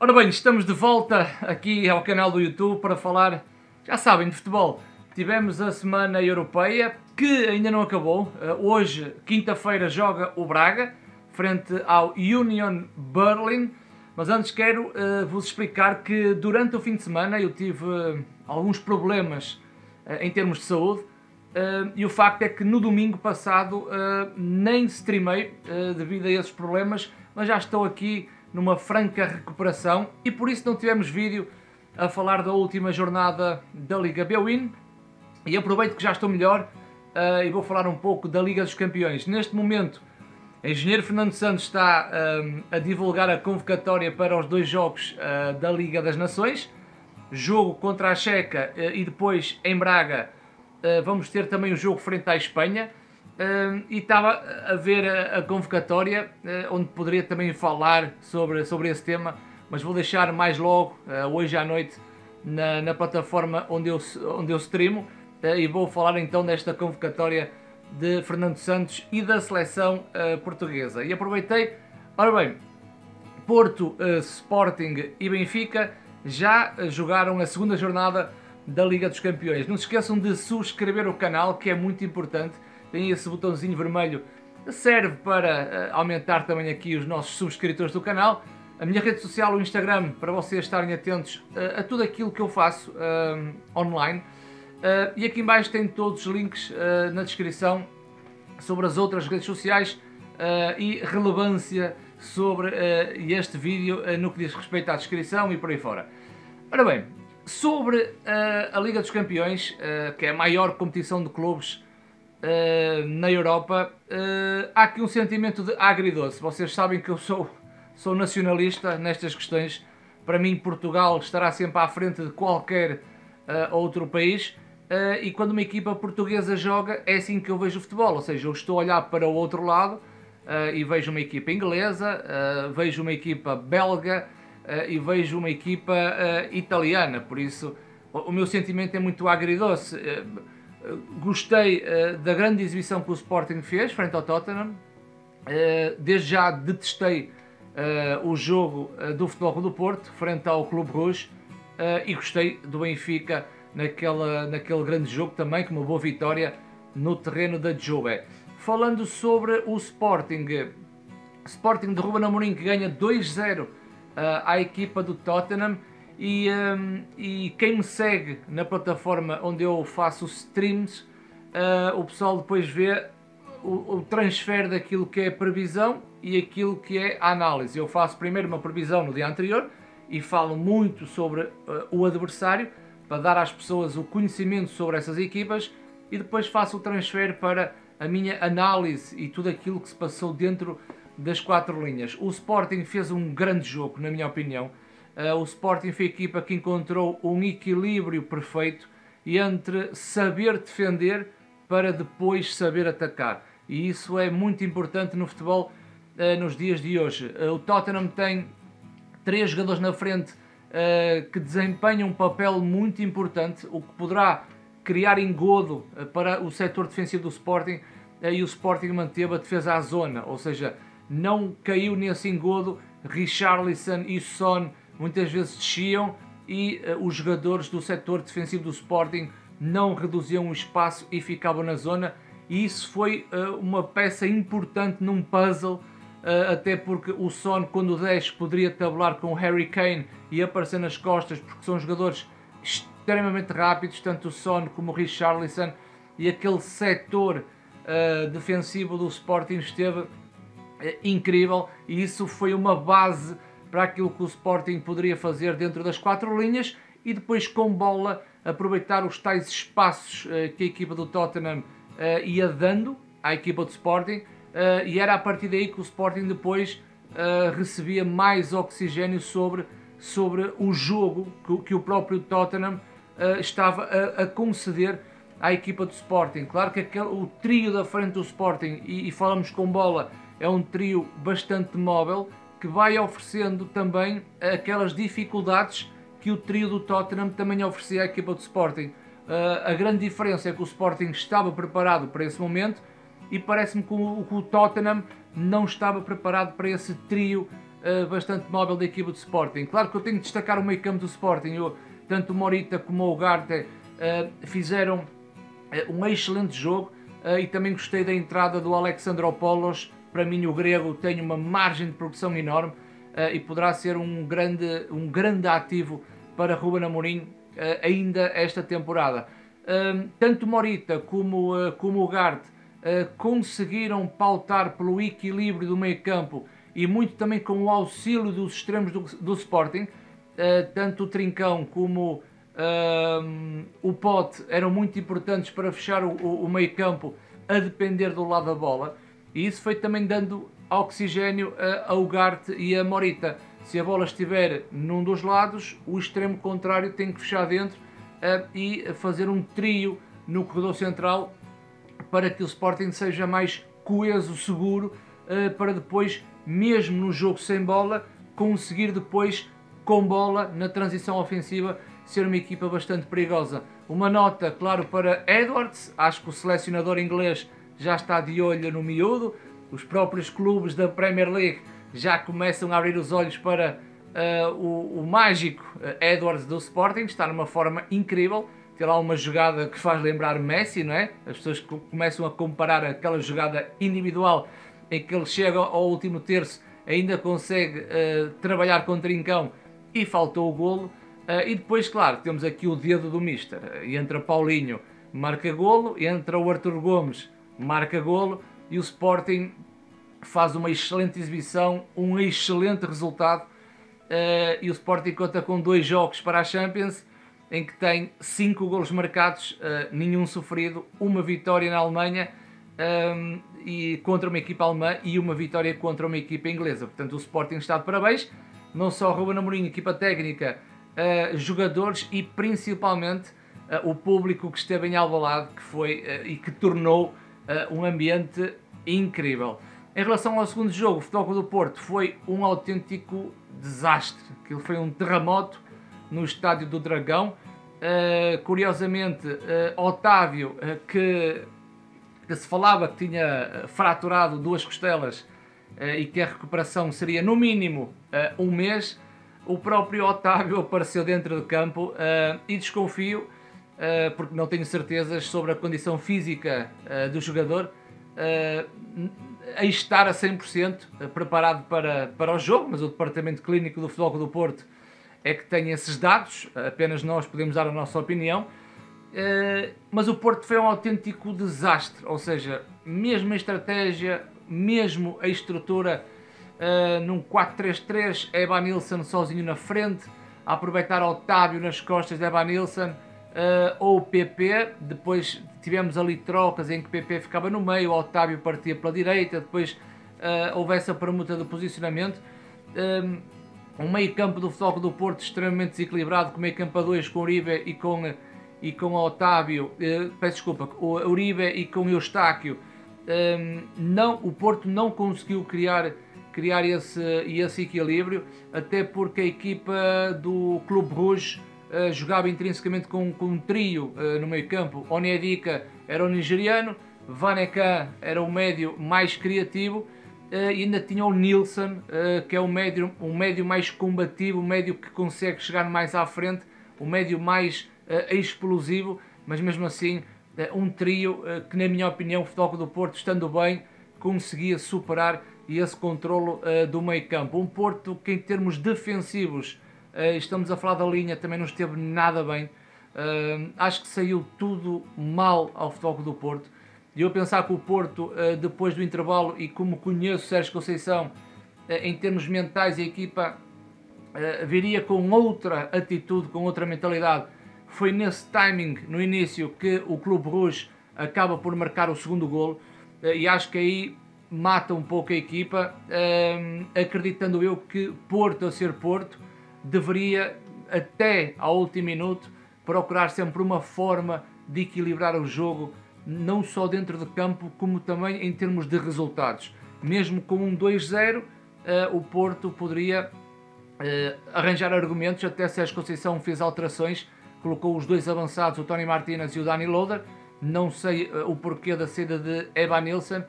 Ora bem, estamos de volta aqui ao canal do YouTube para falar, já sabem, de futebol. Tivemos a Semana Europeia, que ainda não acabou. Hoje, quinta-feira, joga o Braga, frente ao Union Berlin. Mas antes quero vos explicar que durante o fim de semana eu tive alguns problemas em termos de saúde. E o facto é que no domingo passado nem streamei devido a esses problemas, mas já estou aqui numa franca recuperação e por isso não tivemos vídeo a falar da última jornada da Liga Bwin. E aproveito que já estou melhor e vou falar um pouco da Liga dos Campeões. Neste momento, o engenheiro Fernando Santos está a divulgar a convocatória para os dois jogos da Liga das Nações. Jogo contra a Checa e depois em Braga vamos ter também o jogo frente à Espanha. E estava a ver a convocatória, onde poderia também falar sobre esse tema, mas vou deixar mais logo, hoje à noite, na plataforma onde eu streamo, e vou falar então desta convocatória de Fernando Santos e da seleção portuguesa. E aproveitei, ora bem, Porto, Sporting e Benfica já jogaram a segunda jornada da Liga dos Campeões. Não se esqueçam de subscrever o canal, que é muito importante. Tem esse botãozinho vermelho, serve para aumentar também aqui os nossos subscritores do canal. A minha rede social, o Instagram, para vocês estarem atentos a tudo aquilo que eu faço online. E aqui em baixo tem todos os links na descrição sobre as outras redes sociais e relevância sobre este vídeo no que diz respeito à descrição e por aí fora. Ora bem, sobre a Liga dos Campeões, que é a maior competição de clubes na Europa, há aqui um sentimento de agridoce. Vocês sabem que eu sou nacionalista nestas questões. Para mim, Portugal estará sempre à frente de qualquer outro país, e quando uma equipa portuguesa joga é assim que eu vejo o futebol, ou seja, eu estou a olhar para o outro lado e vejo uma equipa inglesa, vejo uma equipa belga e vejo uma equipa italiana. Por isso o meu sentimento é muito agridoce. Gostei da grande exibição que o Sporting fez frente ao Tottenham. Desde já detestei o jogo do Futebol Clube do Porto frente ao Clube Rouge, e gostei do Benfica naquele grande jogo também, com uma boa vitória no terreno da Juve. Falando sobre o Sporting de Ruben Amorim, que ganha 2-0 à equipa do Tottenham. E quem me segue na plataforma onde eu faço streams, o pessoal depois vê o transfer daquilo que é a previsão e aquilo que é a análise. Eu faço primeiro uma previsão no dia anterior e falo muito sobre o adversário, para dar às pessoas o conhecimento sobre essas equipas, e depois faço o transfer para a minha análise e tudo aquilo que se passou dentro das quatro linhas. O Sporting fez um grande jogo, na minha opinião. O Sporting foi a equipa que encontrou um equilíbrio perfeito entre saber defender para depois saber atacar. E isso é muito importante no futebol nos dias de hoje. O Tottenham tem 3 jogadores na frente que desempenham um papel muito importante, o que poderá criar engodo para o setor defensivo do Sporting, e o Sporting manteve a defesa à zona, ou seja, não caiu nesse engodo. Richarlison e Son muitas vezes desciam e os jogadores do setor defensivo do Sporting não reduziam o espaço e ficavam na zona, e isso foi uma peça importante num puzzle, até porque o Son, quando desce, poderia tabular com o Harry Kane e aparecer nas costas, porque são jogadores extremamente rápidos, tanto o Son como o Richarlison, e aquele setor defensivo do Sporting esteve incrível, e isso foi uma base para aquilo que o Sporting poderia fazer dentro das quatro linhas, e depois com bola aproveitar os tais espaços que a equipa do Tottenham ia dando à equipa do Sporting, e era a partir daí que o Sporting depois recebia mais oxigênio sobre o jogo que o próprio Tottenham estava a conceder à equipa do Sporting. Claro que o trio da frente do Sporting, e falamos com bola, é um trio bastante móvel, que vai oferecendo também aquelas dificuldades que o trio do Tottenham também oferecia à equipa do Sporting. A grande diferença é que o Sporting estava preparado para esse momento, e parece-me que o Tottenham não estava preparado para esse trio bastante móvel da equipa do Sporting. Claro que eu tenho de destacar o meio campo do Sporting. Tanto o Morita como o Ugarte fizeram um excelente jogo, e também gostei da entrada do Alexandropoulos. Para mim o grego tem uma margem de progressão enorme, e poderá ser um grande ativo para Ruben Amorim ainda esta temporada. Tanto Morita como o Ugarte conseguiram pautar pelo equilíbrio do meio campo e muito também com o auxílio dos extremos do Sporting. Tanto o Trincão como o Pote eram muito importantes para fechar o meio campo a depender do lado da bola, e isso foi também dando oxigênio a Ugarte e a Morita. Se a bola estiver num dos lados, o extremo contrário tem que fechar dentro e fazer um trio no corredor central para que o Sporting seja mais coeso, seguro, para depois, mesmo no jogo sem bola, conseguir depois, com bola, na transição ofensiva, ser uma equipa bastante perigosa. Uma nota, claro, para Edwards. Acho que o selecionador inglês já está de olho no miúdo. Os próprios clubes da Premier League já começam a abrir os olhos para o mágico Edwards do Sporting. Está numa forma incrível. Tem lá uma jogada que faz lembrar Messi, não é? As pessoas começam a comparar aquela jogada individual em que ele chega ao último terço, ainda consegue trabalhar com Trincão e faltou o golo. E depois, claro, temos aqui o dedo do Mister. Entra Paulinho, marca golo, entra o Arthur Gomes, marca golo, e o Sporting faz uma excelente exibição, um excelente resultado. E o Sporting conta com 2 jogos para a Champions, em que tem 5 golos marcados, nenhum sofrido, uma vitória na Alemanha e contra uma equipa alemã, e uma vitória contra uma equipa inglesa. Portanto, o Sporting está de parabéns, não só Ruben Amorim, equipa técnica, jogadores e principalmente o público que esteve em Alvalade, que foi e que tornou um ambiente incrível. Em relação ao segundo jogo, o Futebol Clube do Porto foi um autêntico desastre. Aquilo foi um terremoto no Estádio do Dragão. Curiosamente, Otávio, que se falava que tinha fraturado 2 costelas e que a recuperação seria no mínimo 1 mês, o próprio Otávio apareceu dentro de campo, e desconfio, porque não tenho certezas sobre a condição física do jogador, a estar a 100% preparado para o jogo, mas o Departamento Clínico do Futebol Clube do Porto é que tem esses dados, apenas nós podemos dar a nossa opinião. Mas o Porto foi um autêntico desastre, ou seja, mesmo a estratégia, mesmo a estrutura, num 4-3-3, Evanilson sozinho na frente, a aproveitar Otávio nas costas de Evanilson, ou o PP. Depois tivemos ali trocas em que o PP ficava no meio, o Otávio partia pela direita, depois houve essa permuta de posicionamento. Um meio campo do Futebol Clube do Porto extremamente desequilibrado, com meio campo a 2 com Uribe e com Otávio, peço desculpa, o Uribe e com Eustáquio. O Porto não conseguiu criar esse equilíbrio, até porque a equipa do Clube Rouge jogava intrinsecamente com um trio no meio campo. Onyedika era o nigeriano, Vaneka era o médio mais criativo, e ainda tinha o Nilsson, que é um médio mais combativo, um médio que consegue chegar mais à frente, um médio mais explosivo, mas mesmo assim um trio que, na minha opinião, o Futebol Clube do Porto, estando bem, conseguia superar esse controlo do meio campo. Um Porto que, em termos defensivos, estamos a falar da linha, também não esteve nada bem. Acho que saiu tudo mal ao Futebol Clube do Porto. E eu pensar que o Porto, depois do intervalo, e como conheço Sérgio Conceição, em termos mentais, a equipa viria com outra atitude, com outra mentalidade. Foi nesse timing, no início, que o Clube Rouge acaba por marcar o segundo golo, e acho que aí mata um pouco a equipa, acreditando eu que Porto, a ser Porto, deveria, até ao último minuto, procurar sempre uma forma de equilibrar o jogo, não só dentro de campo, como também em termos de resultados. Mesmo com um 2-0, o Porto poderia arranjar argumentos. Até Sérgio Conceição fez alterações, colocou os 2 avançados, o Tony Martínez e o Dani Loader. Não sei o porquê da saída de Evanilson,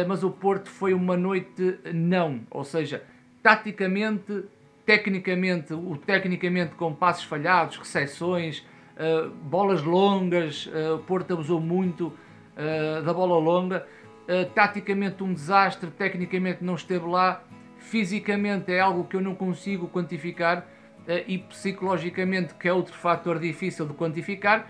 mas o Porto foi uma noite não, ou seja, taticamente, tecnicamente com passos falhados, recepções, bolas longas, o Porto abusou muito da bola longa, taticamente um desastre, tecnicamente não esteve lá, fisicamente é algo que eu não consigo quantificar, e psicologicamente, que é outro fator difícil de quantificar,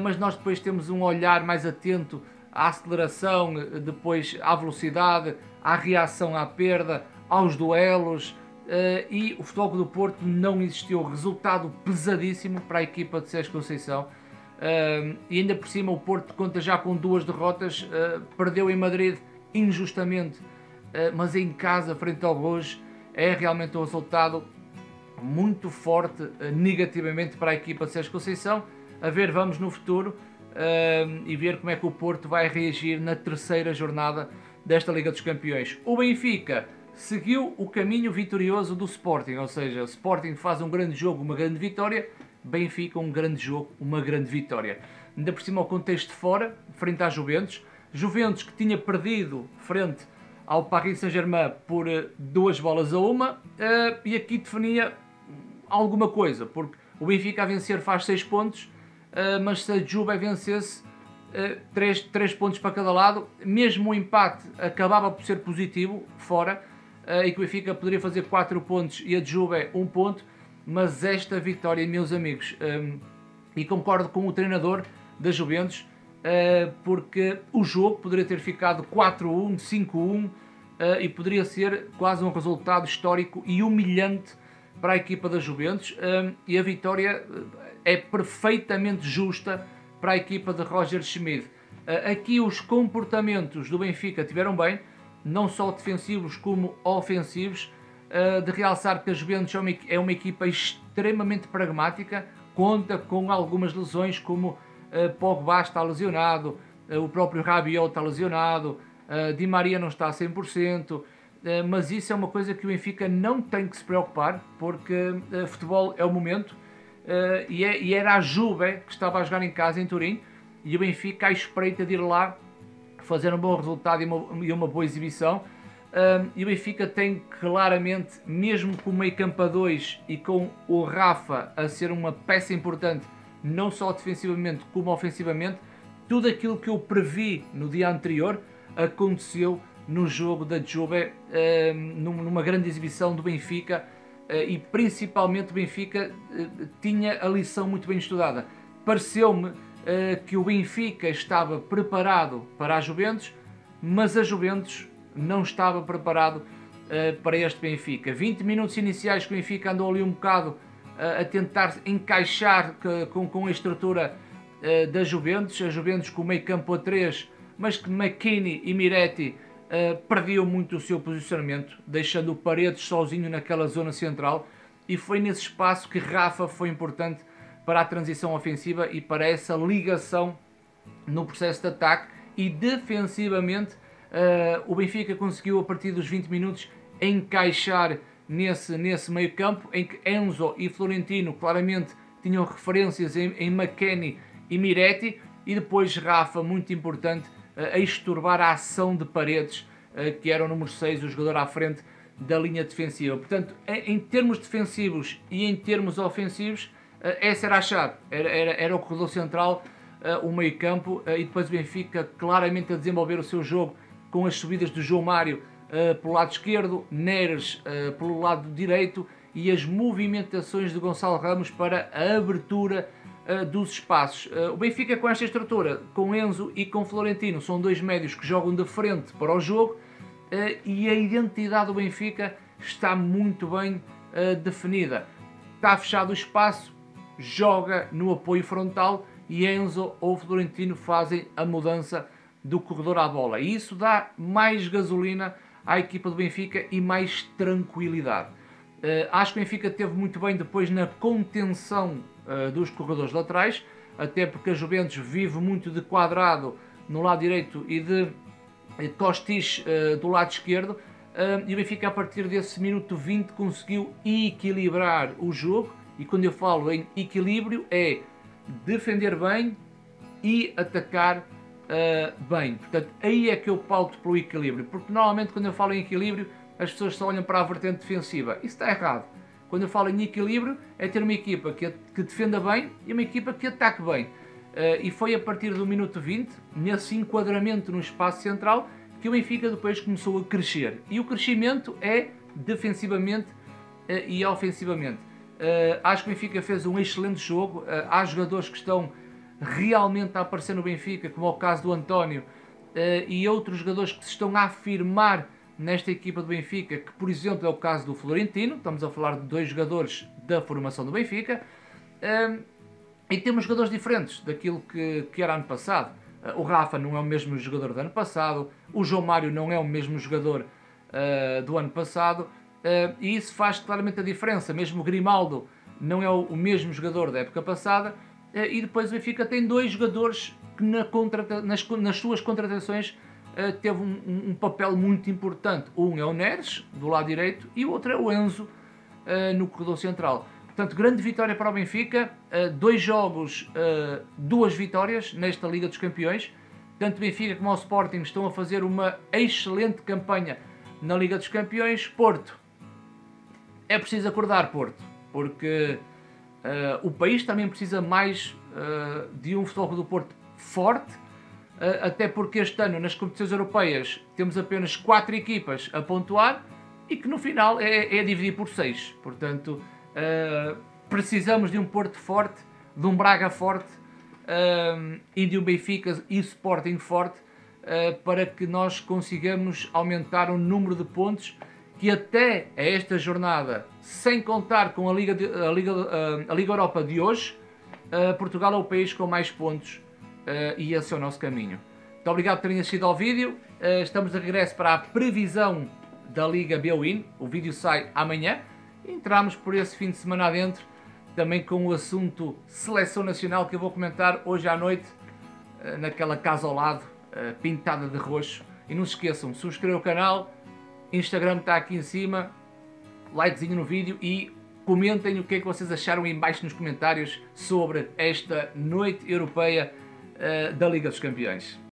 mas nós depois temos um olhar mais atento à aceleração, depois à velocidade, à reação à perda, aos duelos, e o Futebol Clube do Porto não existiu. Resultado pesadíssimo para a equipa de Sérgio Conceição, e ainda por cima o Porto conta já com 2 derrotas, perdeu em Madrid injustamente, mas em casa frente ao Bruges é realmente um resultado muito forte negativamente para a equipa de Sérgio Conceição. A ver, vamos no futuro e ver como é que o Porto vai reagir na 3ª jornada desta Liga dos Campeões. O Benfica seguiu o caminho vitorioso do Sporting, ou seja, o Sporting faz um grande jogo, uma grande vitória, Benfica um grande jogo, uma grande vitória. Ainda por cima ao contexto de fora, frente à Juventus, Juventus que tinha perdido frente ao Paris Saint-Germain por 2-1, e aqui definia alguma coisa, porque o Benfica a vencer faz 6 pontos, mas se a Juve vencesse 3 pontos para cada lado, mesmo o empate acabava por ser positivo fora, e que o Benfica poderia fazer 4 pontos e a Juve 1 ponto, mas esta vitória, meus amigos, e concordo com o treinador da Juventus, porque o jogo poderia ter ficado 4-1, 5-1, e poderia ser quase um resultado histórico e humilhante para a equipa da Juventus, e a vitória é perfeitamente justa para a equipa de Roger Schmidt. Aqui os comportamentos do Benfica tiveram bem, não só defensivos como ofensivos, de realçar que a Juventus é uma equipa extremamente pragmática, conta com algumas lesões como Pogba está lesionado, o próprio Rabiot está lesionado, Di Maria não está a 100%, mas isso é uma coisa que o Benfica não tem que se preocupar, porque futebol é o momento, e era a Juve que estava a jogar em casa em Turim, e o Benfica à espreita de ir lá fazer um bom resultado e uma boa exibição. E o Benfica tem claramente, mesmo com o meio campo a 2 e com o Rafa a ser uma peça importante, não só defensivamente como ofensivamente, tudo aquilo que eu previ no dia anterior aconteceu no jogo da Juve, numa grande exibição do Benfica, e principalmente o Benfica tinha a lição muito bem estudada. Pareceu-me que o Benfica estava preparado para a Juventus, mas a Juventus não estava preparado para este Benfica. 20 minutos iniciais que o Benfica andou ali um bocado a tentar encaixar com a estrutura da Juventus, a Juventus com o meio campo a 3, mas que McKennie e Miretti perdiam muito o seu posicionamento, deixando o Paredes sozinho naquela zona central, e foi nesse espaço que Rafa foi importante para a transição ofensiva e para essa ligação no processo de ataque. E defensivamente o Benfica conseguiu, a partir dos 20 minutos, encaixar nesse meio campo, em que Enzo e Florentino claramente tinham referências em McKennie e Miretti, e depois Rafa, muito importante, a estorbar a ação de Paredes, que era o número 6, o jogador à frente da linha defensiva. Portanto, em termos defensivos e em termos ofensivos, essa era a chave, era o corredor central, o meio campo, e depois o Benfica claramente a desenvolver o seu jogo com as subidas do João Mário pelo lado esquerdo, Neres pelo lado direito, e as movimentações de Gonçalo Ramos para a abertura dos espaços. O Benfica, com esta estrutura, com Enzo e com Florentino, são 2 médios que jogam de frente para o jogo, e a identidade do Benfica está muito bem definida. Está fechado o espaço, joga no apoio frontal, e Enzo ou Florentino fazem a mudança do corredor à bola. E isso dá mais gasolina à equipa do Benfica e mais tranquilidade. Acho que o Benfica teve muito bem depois na contenção dos corredores laterais, até porque a Juventus vive muito de Quadrado no lado direito e de Kostic do lado esquerdo, e o Benfica, a partir desse minuto 20, conseguiu equilibrar o jogo. E quando eu falo em equilíbrio, é defender bem e atacar bem. Portanto, aí é que eu pauto pelo equilíbrio, porque normalmente quando eu falo em equilíbrio as pessoas só olham para a vertente defensiva. Isso está errado. Quando eu falo em equilíbrio, é ter uma equipa que defenda bem e uma equipa que ataque bem. E foi a partir do minuto 20, nesse enquadramento no espaço central, que o Benfica depois começou a crescer. E o crescimento é defensivamente e ofensivamente. Acho que o Benfica fez um excelente jogo. Há jogadores que estão realmente a aparecer no Benfica, como é o caso do António, e outros jogadores que se estão a afirmar nesta equipa do Benfica, que por exemplo é o caso do Florentino. Estamos a falar de 2 jogadores da formação do Benfica. E temos jogadores diferentes daquilo que era ano passado. O Rafa não é o mesmo jogador do ano passado, o João Mário não é o mesmo jogador do ano passado, e isso faz claramente a diferença. Mesmo o Grimaldo não é o mesmo jogador da época passada, e depois o Benfica tem 2 jogadores que nas suas contratações teve um papel muito importante. Um é o Neres, do lado direito, e o outro é o Enzo, no corredor central. Portanto, grande vitória para o Benfica, 2 jogos, 2 vitórias nesta Liga dos Campeões. Tanto o Benfica como o Sporting estão a fazer uma excelente campanha na Liga dos Campeões. Porto, é preciso acordar, Porto, porque o país também precisa mais de um Futebol Clube do Porto forte, até porque este ano nas competições europeias temos apenas 4 equipas a pontuar e que no final é dividir por 6, portanto precisamos de um Porto forte, de um Braga forte e de um Benfica e Sporting forte, para que nós consigamos aumentar o número de pontos, que até a esta jornada, sem contar com a Liga Europa de hoje, Portugal é o país com mais pontos, e esse é o nosso caminho. Muito obrigado por terem assistido ao vídeo. Estamos de regresso para a previsão da Liga BWin. O vídeo sai amanhã. Entramos por esse fim de semana adentro, também com o assunto Seleção Nacional, que eu vou comentar hoje à noite, naquela casa ao lado, pintada de roxo. E não se esqueçam, subscrevam o canal, Instagram está aqui em cima, likezinho no vídeo e comentem o que é que vocês acharam em baixo nos comentários sobre esta noite europeia da Liga dos Campeões.